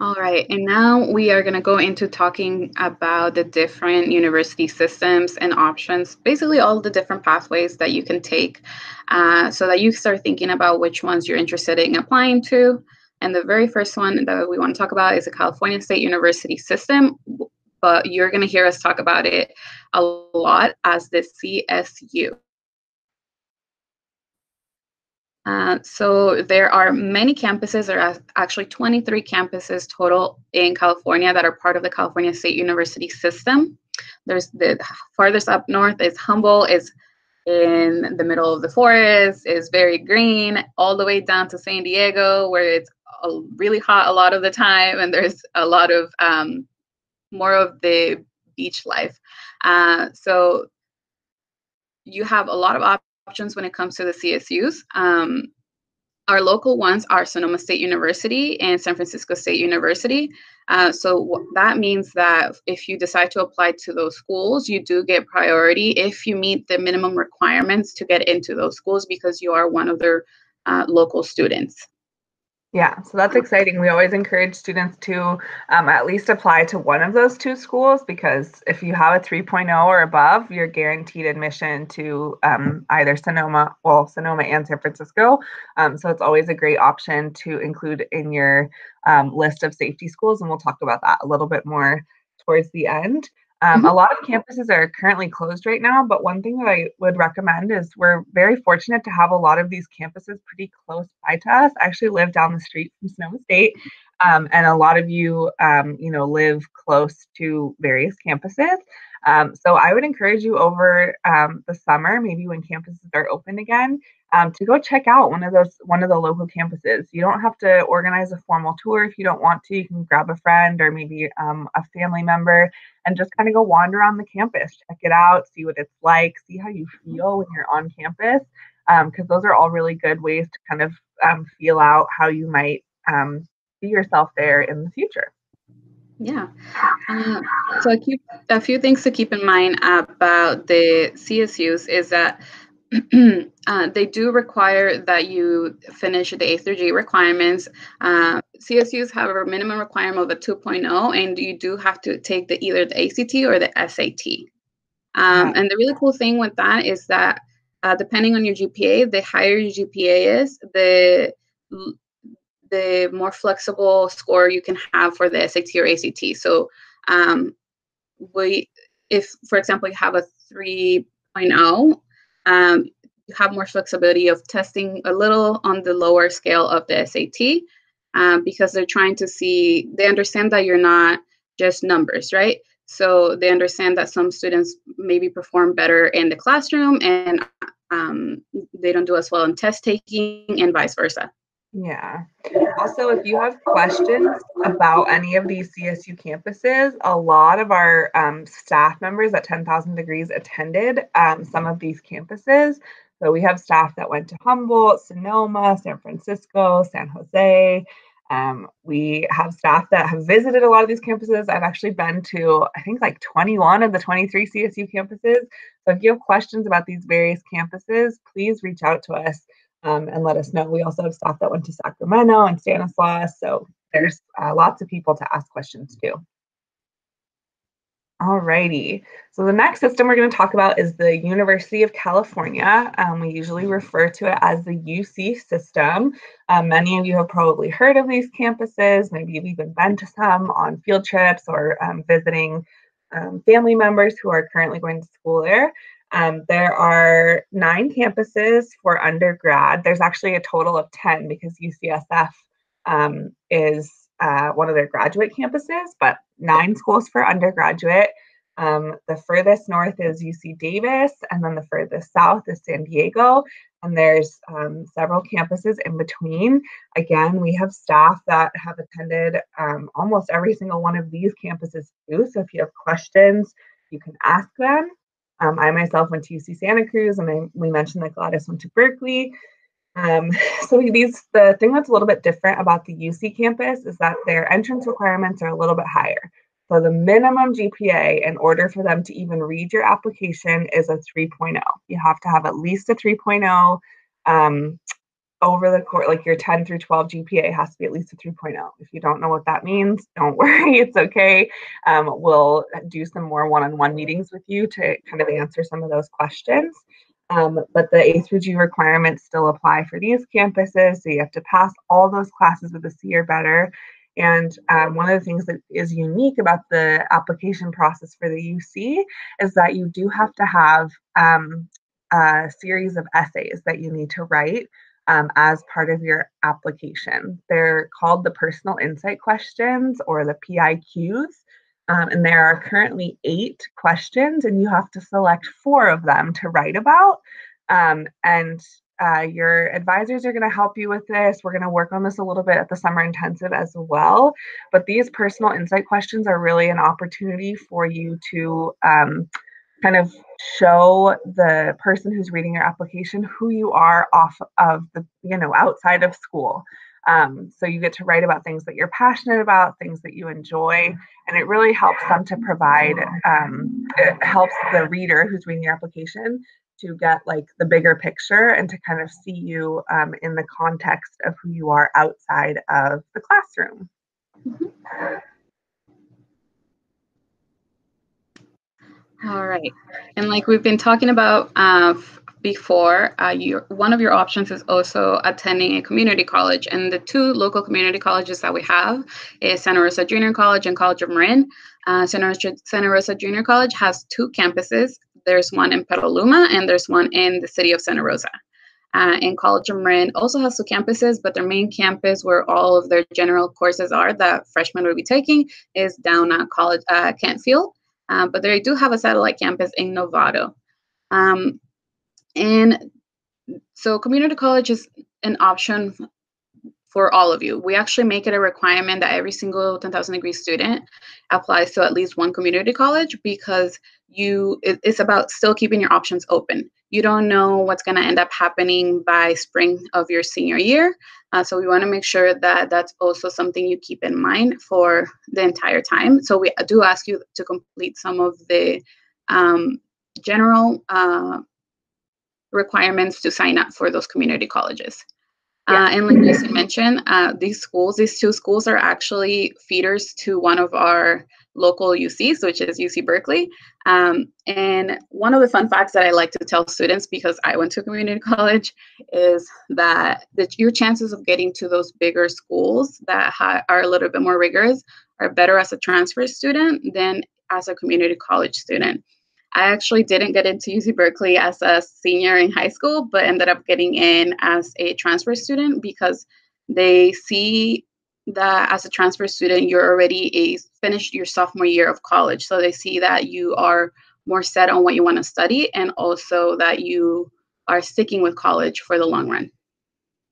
All right, and now we are going to go into talking about the different university systems and options, basically all the different pathways that you can take so that you start thinking about which ones you're interested in applying to. And the very first one that we want to talk about is the California State University system, but you're going to hear us talk about it a lot as the CSU. So there are many campuses. There are actually 23 campuses total in California that are part of the California State University system. There's the farthest up north is Humboldt, is in the middle of the forest, is very green, all the way down to San Diego, where it's really hot a lot of the time, and there's a lot of more of the beach life. So you have a lot of options when it comes to the CSUs. Our local ones are Sonoma State University and San Francisco State University. So that means that if you decide to apply to those schools, you do get priority if you meet the minimum requirements to get into those schools because you are one of their local students. Yeah, so that's exciting. We always encourage students to at least apply to one of those two schools because if you have a 3.0 or above, you're guaranteed admission to either Sonoma and San Francisco. So it's always a great option to include in your list of safety schools, and we'll talk about that a little bit more towards the end. A lot of campuses are currently closed right now, but one thing that I would recommend is we're very fortunate to have a lot of these campuses pretty close by to us. I actually live down the street from Sonoma State, and a lot of you, live close to various campuses. So I would encourage you over the summer, maybe when campuses are open again, to go check out one of the local campuses. You don't have to organize a formal tour if you don't want to. You can grab a friend or maybe a family member and just kind of go wander on the campus, check it out, see what it's like, see how you feel when you're on campus, because those are all really good ways to kind of feel out how you might see yourself there in the future. Yeah. So a few things to keep in mind about the CSUs is that they do require that you finish the A through G requirements. CSUs have a minimum requirement of a 2.0, and you do have to take either the ACT or the SAT. And the really cool thing with that is that depending on your GPA, the higher your GPA is, the more flexible score you can have for the SAT or ACT. So if, for example, you have a 3.0, you have more flexibility of testing a little on the lower scale of the SAT because they're trying to see, they understand that you're not just numbers, right? So they understand that some students maybe perform better in the classroom and they don't do as well in test taking and vice versa. Yeah. Also, if you have questions about any of these CSU campuses, a lot of our staff members at 10,000 Degrees attended some of these campuses. So we have staff that went to Humboldt, Sonoma, San Francisco, San Jose. We have staff that have visited a lot of these campuses. I've actually been to, I think, like 21 of the 23 CSU campuses. So if you have questions about these various campuses, please reach out to us. And let us know. We also have staff that went to Sacramento and Stanislaus, so there's lots of people to ask questions to. Alrighty, so the next system we're going to talk about is the University of California. We usually refer to it as the UC system. Many of you have probably heard of these campuses. Maybe you've even been to some on field trips or visiting family members who are currently going to school there. There are 9 campuses for undergrad. There's actually a total of 10 because UCSF is one of their graduate campuses, but 9 schools for undergraduate. The furthest north is UC Davis, and then the furthest south is San Diego. And there's several campuses in between. Again, we have staff that have attended almost every single one of these campuses too. So if you have questions, you can ask them. I myself went to UC Santa Cruz, and we mentioned that Gladys went to Berkeley. So the thing that's a little bit different about the UC campus is that their entrance requirements are a little bit higher. So the minimum GPA in order for them to even read your application is a 3.0. You have to have at least a 3.0 over the course, like your 10 through 12 GPA has to be at least a 3.0. If you don't know what that means, don't worry, it's okay. We'll do some more one-on-one meetings with you to kind of answer some of those questions. But the A through G requirements still apply for these campuses. So you have to pass all those classes with a C or better. And one of the things that is unique about the application process for the UC is that you do have to have a series of essays that you need to write as part of your application. They're called the personal insight questions, or the PIQs. And there are currently 8 questions, and you have to select 4 of them to write about. And your advisors are going to help you with this. We're going to work on this a little bit at the summer intensive as well. But these personal insight questions are really an opportunity for you to kind of show the person who's reading your application who you are off of the, outside of school. So you get to write about things that you're passionate about, things that you enjoy, and it really helps them to provide, it helps the reader who's reading your application to get like the bigger picture and to kind of see you in the context of who you are outside of the classroom. All right. And like we've been talking about before, one of your options is also attending a community college. And the 2 local community colleges that we have is Santa Rosa Junior College and College of Marin. Santa Rosa Junior College has 2 campuses. There's one in Petaluma and there's one in the city of Santa Rosa. And College of Marin also has 2 campuses, but their main campus, where all of their general courses are that freshmen will be taking, is down at Kentfield. But they do have a satellite campus in Novato. And so community college is an option for all of you. We actually make it a requirement that every single 10,000 degree student applies to at least one community college, because it's about still keeping your options open. You don't know what's going to end up happening by spring of your senior year. So we want to make sure that that's also something you keep in mind for the entire time. So we do ask you to complete some of the general requirements to sign up for those community colleges. And like Jason mentioned, these 2 schools are actually feeders to one of our local UCs, which is UC Berkeley. And one of the fun facts that I like to tell students, because I went to community college, is that your chances of getting to those bigger schools that are a little bit more rigorous are better as a transfer student than as a community college student. I actually didn't get into UC Berkeley as a senior in high school, but ended up getting in as a transfer student, because they see that as a transfer student, you're already finished your sophomore year of college. So they see that you are more set on what you want to study, and also that you are sticking with college for the long run.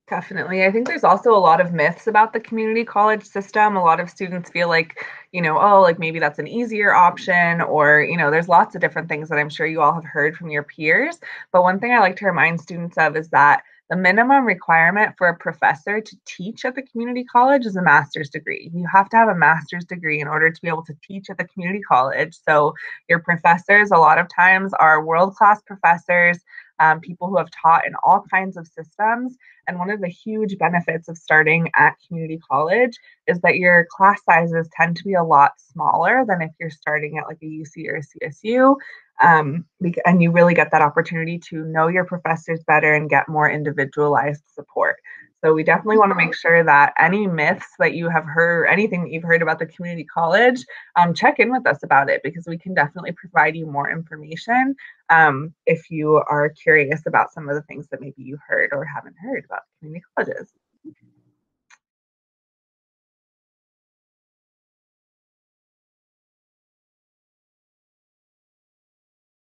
Definitely. I think there's also a lot of myths about the community college system. A lot of students feel like, like maybe that's an easier option, or, there's lots of different things that I'm sure you all have heard from your peers. But one thing I like to remind students of is that the minimum requirement for a professor to teach at the community college is a master's degree. You have to have a master's degree in order to be able to teach at the community college. So your professors a lot of times are world-class professors, people who have taught in all kinds of systems. And one of the huge benefits of starting at community college is that your class sizes tend to be a lot smaller than if you're starting at like a UC or a CSU. And you really get that opportunity to know your professors better and get more individualized support. So we definitely want to make sure that any myths that you have heard, anything that you've heard about the community college, check in with us about it, because we can definitely provide you more information if you are curious about some of the things that maybe you heard or haven't heard about community colleges.